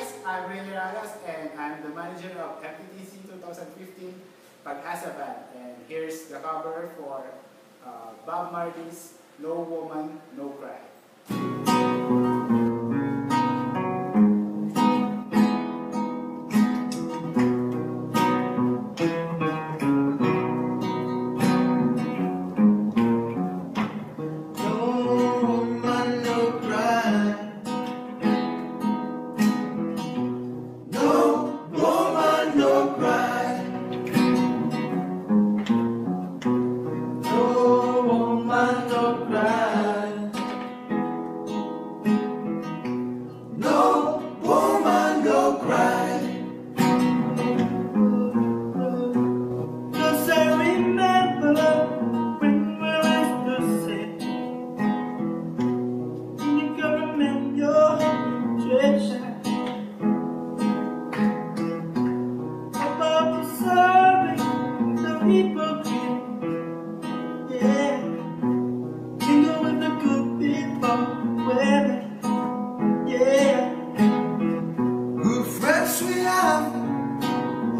guys, I'm Ray Ragas and I'm the manager of MTTC 2015 PAGASA band, and here's the cover for Bob Marley's No Woman, No Cry.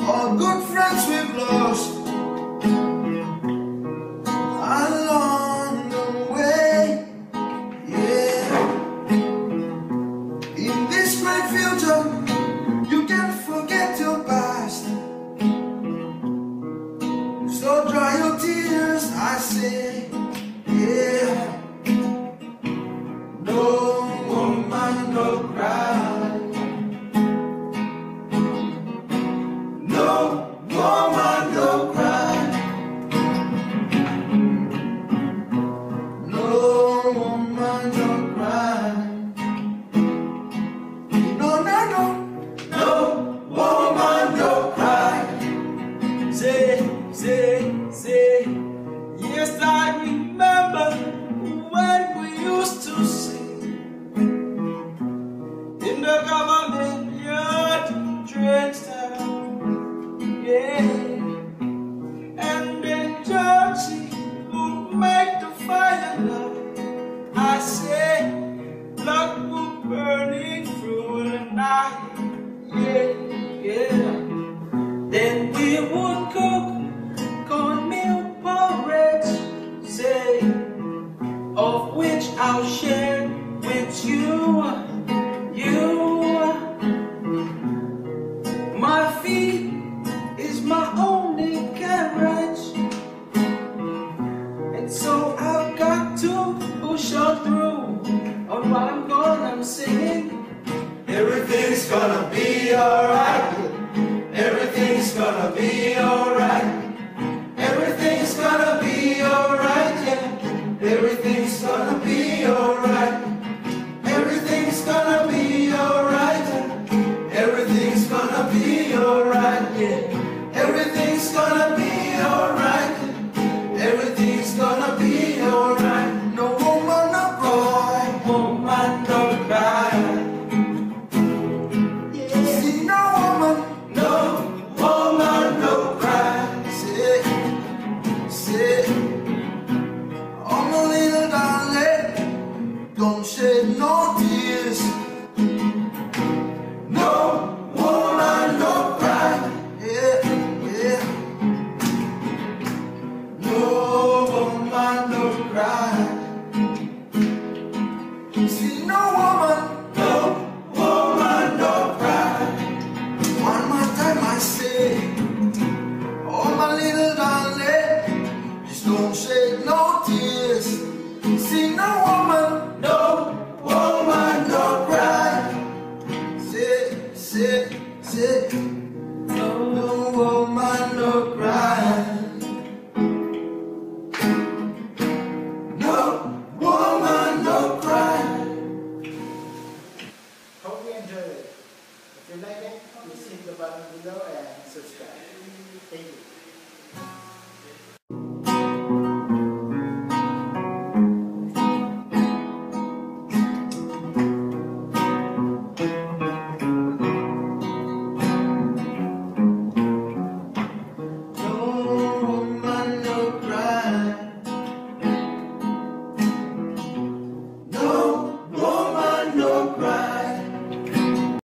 All good friends we've lost along the way, yeah. In this great future, you can't forget your past. So dry your tears, I say, yeah. No woman, no cry. No woman, no cry. No woman, no cry. No, no, no. No woman, no cry. Say. Yes, I remember when we used to sing in the government yard, drenched out. Yeah, and then Georgie would make the fire light. I say, blood would burning through the night. Yeah. Then we would cook cornmeal porridge, say, of which I'll share with you. My feet is my only carriage, and so I've got to push on through on what I'm singing. Everything's gonna be alright. Everything's gonna be alright. Everything's gonna be alright, yeah. Everything's gonna be alright. Everything's gonna be alright, yeah. Everything's gonna be alright, yeah. Everything's gonna be alright.